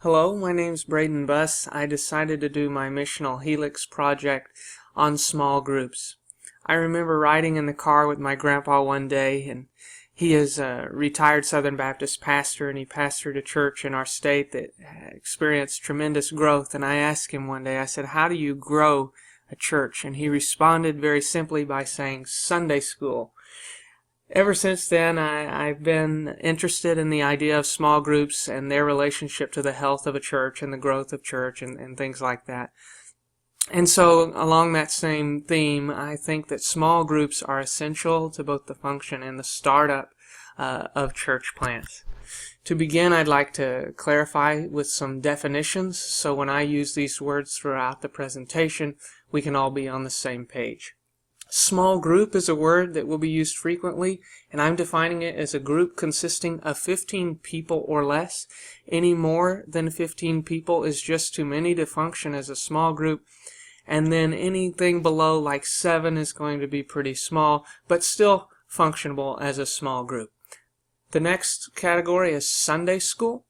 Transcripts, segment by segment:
Hello, my name's Braden Buss. I decided to do my missional Helix project on small groups. I remember riding in the car with my grandpa one day, and he is a retired Southern Baptist pastor, and he pastored a church in our state that experienced tremendous growth. And I asked him one day, I said, "How do you grow a church?" And he responded very simply by saying, "Sunday school." Ever since then, I've been interested in the idea of small groups and their relationship to the health of a church and the growth of church and things like that. And so, along that same theme, I think that small groups are essential to both the function and the startup of church plants. To begin, I'd like to clarify with some definitions, so when I use these words throughout the presentation, we can all be on the same page. Small group is a word that will be used frequently, and I'm defining it as a group consisting of 15 people or less. Any more than 15 people is just too many to function as a small group, and then anything below like 7 is going to be pretty small, but still functionable as a small group. The next category is Sunday school.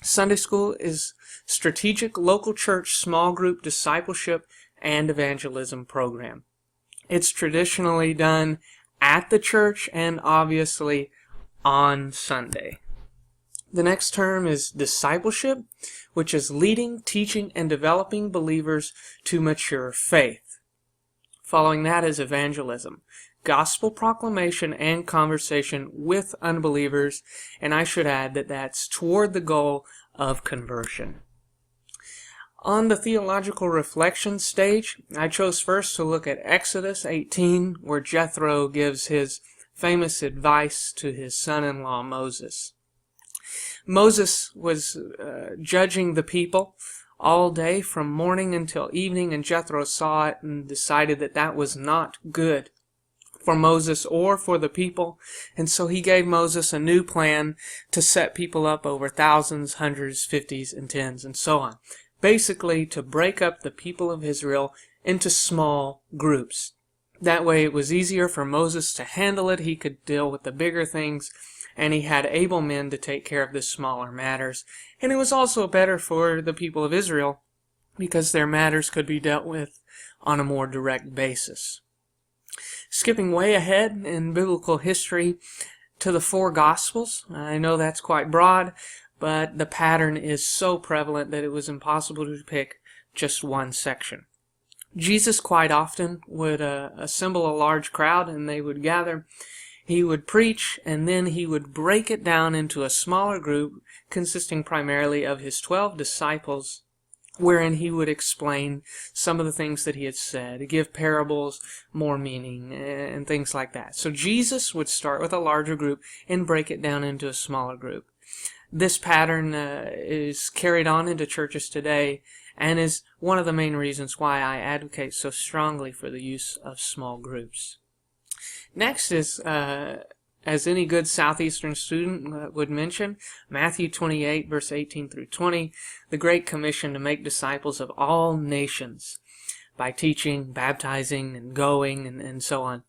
Sunday school is strategic local church small group discipleship and evangelism program. It's traditionally done at the church and obviously on Sunday. The next term is discipleship, which is leading, teaching, and developing believers to mature faith. Following that is evangelism, gospel proclamation and conversation with unbelievers, and I should add that that's toward the goal of conversion. On the theological reflection stage, I chose first to look at Exodus 18, where Jethro gives his famous advice to his son-in-law Moses. Moses was judging the people all day from morning until evening, and Jethro saw it and decided that that was not good for Moses or for the people, and so he gave Moses a new plan to set people up over thousands, hundreds, fifties, and tens, and so on. Basically, to break up the people of Israel into small groups. That way it was easier for Moses to handle it, he could deal with the bigger things, and he had able men to take care of the smaller matters. And it was also better for the people of Israel, because their matters could be dealt with on a more direct basis. Skipping way ahead in biblical history to the 4 Gospels. I know that's quite broad, but the pattern is so prevalent that it was impossible to pick just one section. Jesus quite often would assemble a large crowd, and they would gather. He would preach, and then he would break it down into a smaller group consisting primarily of his 12 disciples, wherein he would explain some of the things that he had said, give parables, more meaning, and things like that. So Jesus would start with a larger group and break it down into a smaller group. This pattern is carried on into churches today and is one of the main reasons why I advocate so strongly for the use of small groups. Next is, as any good Southeastern student would mention, Matthew 28, verse 18 through 20, the Great Commission to make disciples of all nations by teaching, baptizing, and going, and so on.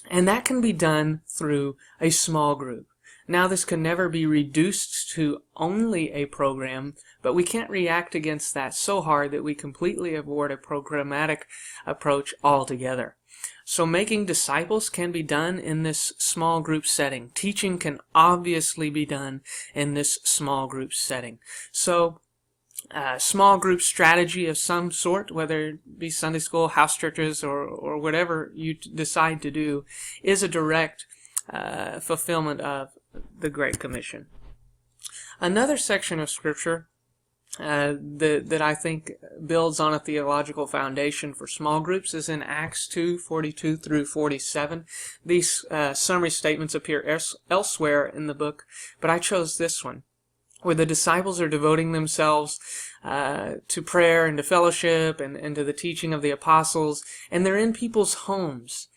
And that can be done through a small group. Now, this can never be reduced to only a program, but we can't react against that so hard that we completely avoid a programmatic approach altogether. So making disciples can be done in this small group setting. Teaching can obviously be done in this small group setting. So small group strategy of some sort, whether it be Sunday school, house churches, or whatever you decide to do, is a direct fulfillment of the Great Commission. Another section of Scripture that I think builds on a theological foundation for small groups is in Acts 2:42 through 47. These summary statements appear elsewhere in the book, but I chose this one, where the disciples are devoting themselves to prayer and to fellowship and to the teaching of the apostles, and they're in people's homes.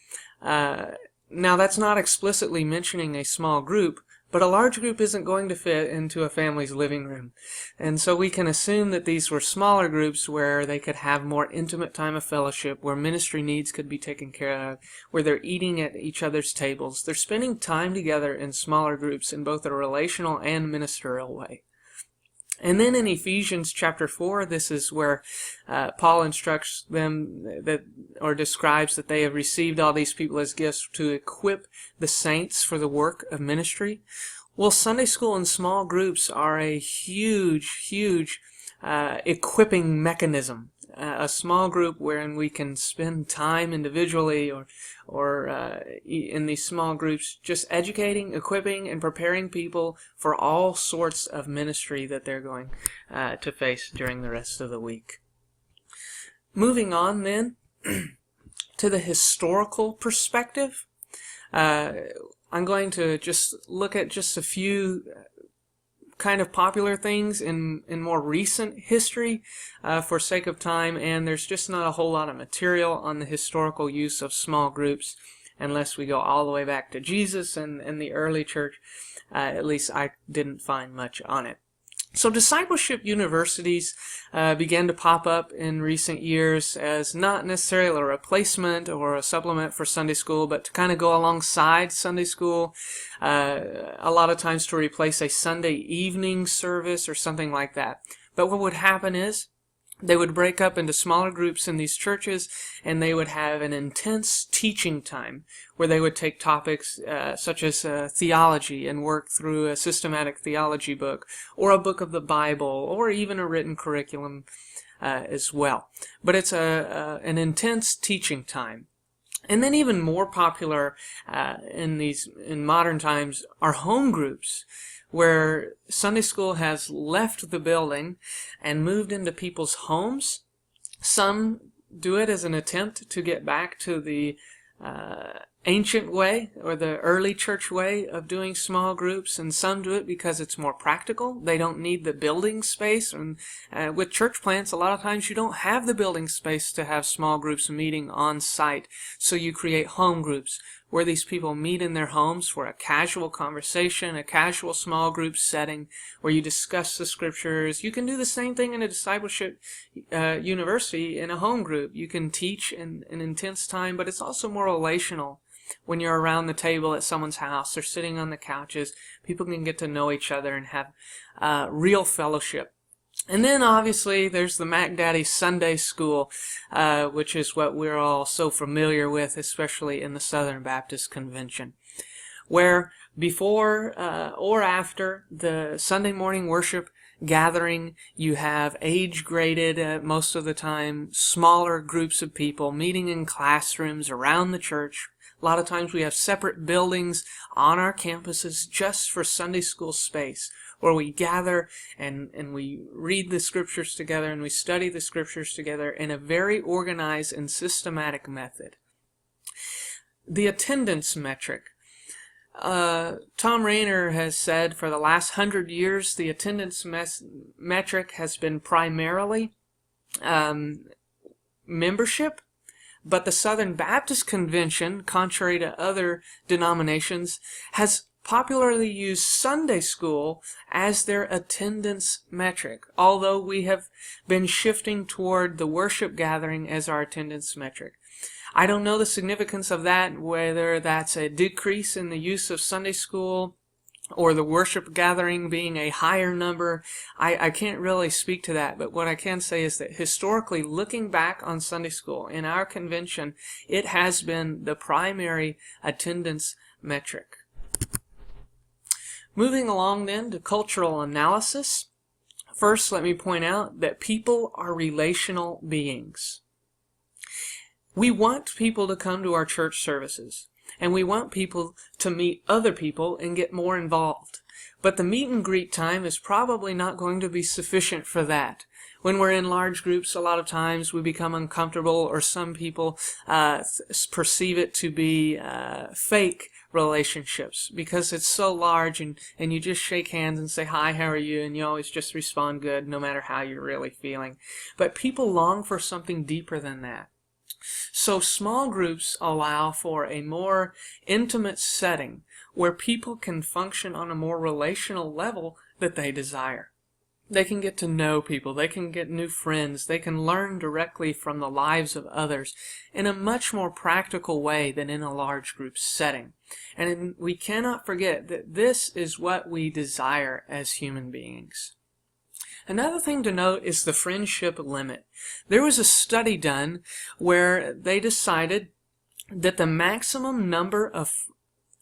Now, that's not explicitly mentioning a small group, but a large group isn't going to fit into a family's living room. And so we can assume that these were smaller groups where they could have more intimate time of fellowship, where ministry needs could be taken care of, where they're eating at each other's tables. They're spending time together in smaller groups in both a relational and ministerial way. And then in Ephesians chapter 4, this is where Paul instructs them or describes that they have received all these people as gifts to equip the saints for the work of ministry. Well, Sunday school and small groups are a huge equipping mechanism. A small group wherein we can spend time individually or in these small groups just educating, equipping, and preparing people for all sorts of ministry that they're going to face during the rest of the week. Moving on then to the historical perspective, I'm going to just look at just a few kind of popular things in more recent history for sake of time, and there's just not a whole lot of material on the historical use of small groups unless we go all the way back to Jesus and the early church. At least I didn't find much on it. So discipleship universities began to pop up in recent years as not necessarily a replacement or a supplement for Sunday school, but to kind of go alongside Sunday school, a lot of times to replace a Sunday evening service or something like that. But what would happen is they would break up into smaller groups in these churches, and they would have an intense teaching time where they would take topics such as theology and work through a systematic theology book or a book of the Bible or even a written curriculum as well. But it's an intense teaching time. And then even more popular in modern times are home groups, where Sunday school has left the building and moved into people's homes. Some do it as an attempt to get back to the ancient way or the early church way of doing small groups, and some do it because it's more practical. They don't need the building space, and with church plants a lot of times you don't have the building space to have small groups meeting on site, so you create home groups where these people meet in their homes for a casual conversation, a casual small group setting where you discuss the scriptures. You can do the same thing in a discipleship university in a home group. You can teach in an intense time, but it's also more relational. When you're around the table at someone's house or sitting on the couches, people can get to know each other and have real fellowship. And then obviously there's the Mac Daddy Sunday School, which is what we're all so familiar with, especially in the Southern Baptist Convention, where before or after the Sunday morning worship gathering, you have age-graded, most of the time, smaller groups of people meeting in classrooms around the church. A lot of times we have separate buildings on our campuses just for Sunday school space, where we gather and we read the scriptures together and we study the scriptures together in a very organized and systematic method. The attendance metric. Tom Rainer has said for the last 100 years the attendance metric has been primarily membership. But the Southern Baptist Convention, contrary to other denominations, has popularly used Sunday school as their attendance metric, although we have been shifting toward the worship gathering as our attendance metric. I don't know the significance of that, whether that's a decrease in the use of Sunday school or the worship gathering being a higher number. I can't really speak to that, but what I can say is that historically, looking back on Sunday school in our convention, it has been the primary attendance metric. Moving along then to cultural analysis. First, let me point out that people are relational beings. We want people to come to our church services, and we want people to meet other people and get more involved. But the meet and greet time is probably not going to be sufficient for that. When we're in large groups, a lot of times we become uncomfortable, or some people perceive it to be fake relationships because it's so large, and you just shake hands and say, "Hi, how are you?" and you always just respond good no matter how you're really feeling. But people long for something deeper than that. So small groups allow for a more intimate setting where people can function on a more relational level that they desire. They can get to know people, they can get new friends, they can learn directly from the lives of others in a much more practical way than in a large group setting. And we cannot forget that this is what we desire as human beings. Another thing to note is the friendship limit. There was a study done where they decided that the maximum number of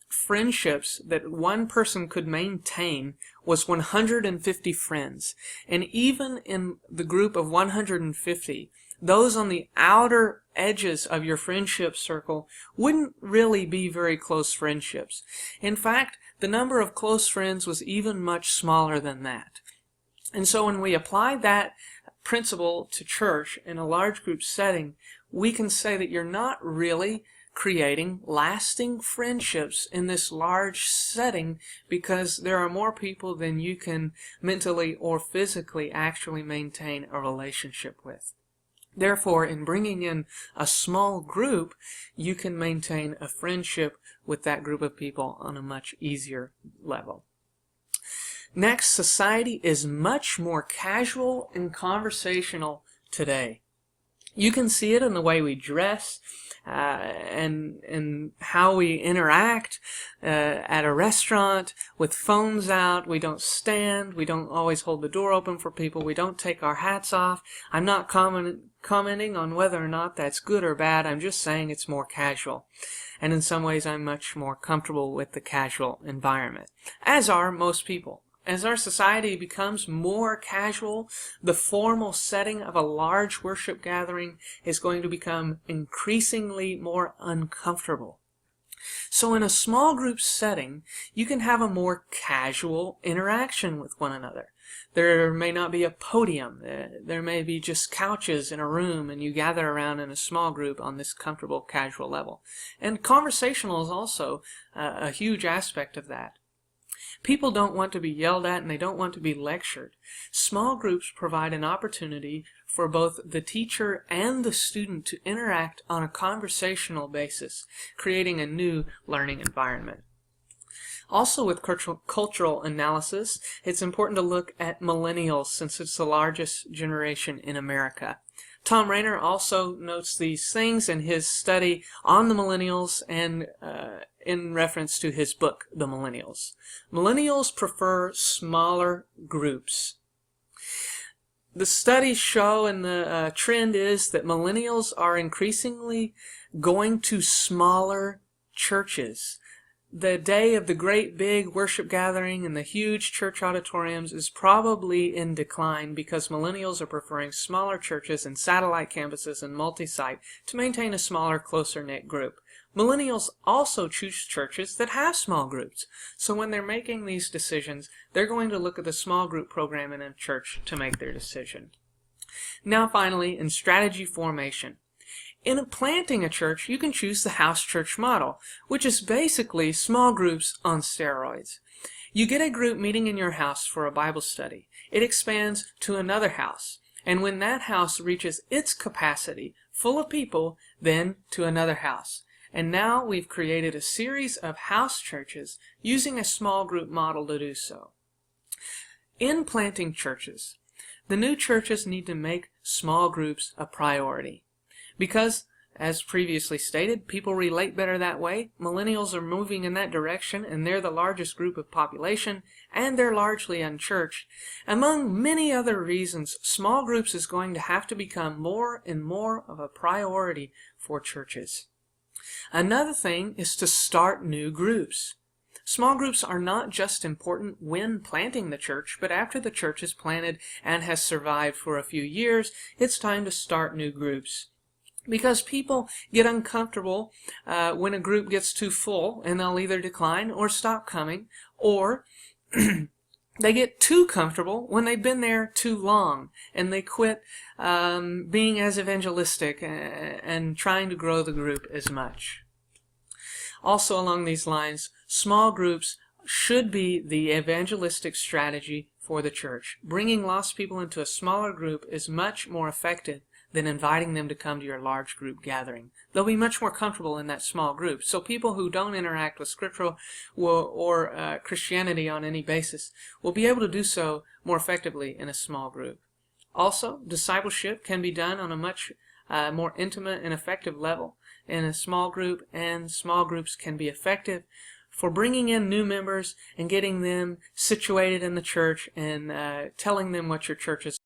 friendships that one person could maintain was 150 friends. And even in the group of 150, those on the outer edges of your friendship circle wouldn't really be very close friendships. In fact, the number of close friends was even much smaller than that. And so when we apply that principle to church in a large group setting, we can say that you're not really creating lasting friendships in this large setting because there are more people than you can mentally or physically actually maintain a relationship with. Therefore, in bringing in a small group, you can maintain a friendship with that group of people on a much easier level. Next, society is much more casual and conversational today. You can see it in the way we dress and how we interact at a restaurant with phones out. We don't stand. We don't always hold the door open for people. We don't take our hats off. I'm not commenting on whether or not that's good or bad. I'm just saying it's more casual. And in some ways, I'm much more comfortable with the casual environment, as are most people. As our society becomes more casual, the formal setting of a large worship gathering is going to become increasingly more uncomfortable. So in a small group setting, you can have a more casual interaction with one another. There may not be a podium. There may be just couches in a room, and you gather around in a small group on this comfortable, casual level. And conversational is also a huge aspect of that. People don't want to be yelled at and they don't want to be lectured. Small groups provide an opportunity for both the teacher and the student to interact on a conversational basis, creating a new learning environment. Also, with cultural analysis, it's important to look at millennials since it's the largest generation in America. Tom Rainer also notes these things in his study on the millennials and in reference to his book, The Millennials. Millennials prefer smaller groups. The studies show, and the trend is, that millennials are increasingly going to smaller churches. The day of the great big worship gathering and the huge church auditoriums is probably in decline because millennials are preferring smaller churches and satellite campuses and multi-site to maintain a smaller, closer-knit group. Millennials also choose churches that have small groups. So when they're making these decisions, they're going to look at the small group program in a church to make their decision. Now finally, in strategy formation. In planting a church, you can choose the house church model, which is basically small groups on steroids. You get a group meeting in your house for a Bible study. It expands to another house, and when that house reaches its capacity, full of people, then to another house. And now we've created a series of house churches using a small group model to do so. In planting churches, the new churches need to make small groups a priority. Because, as previously stated, people relate better that way. Millennials are moving in that direction, and they're the largest group of population, and they're largely unchurched. Among many other reasons, small groups is going to have to become more and more of a priority for churches. Another thing is to start new groups. Small groups are not just important when planting the church, but after the church is planted and has survived for a few years, it's time to start new groups. Because people get uncomfortable when a group gets too full, and they'll either decline or stop coming, or they get too comfortable when they've been there too long, and they quit being as evangelistic and trying to grow the group as much. Also along these lines, small groups should be the evangelistic strategy for the church. Bringing lost people into a smaller group is much more effective than inviting them to come to your large group gathering. They'll be much more comfortable in that small group. So people who don't interact with Scripture or Christianity on any basis will be able to do so more effectively in a small group. Also, discipleship can be done on a much more intimate and effective level in a small group, and small groups can be effective for bringing in new members and getting them situated in the church and telling them what your church is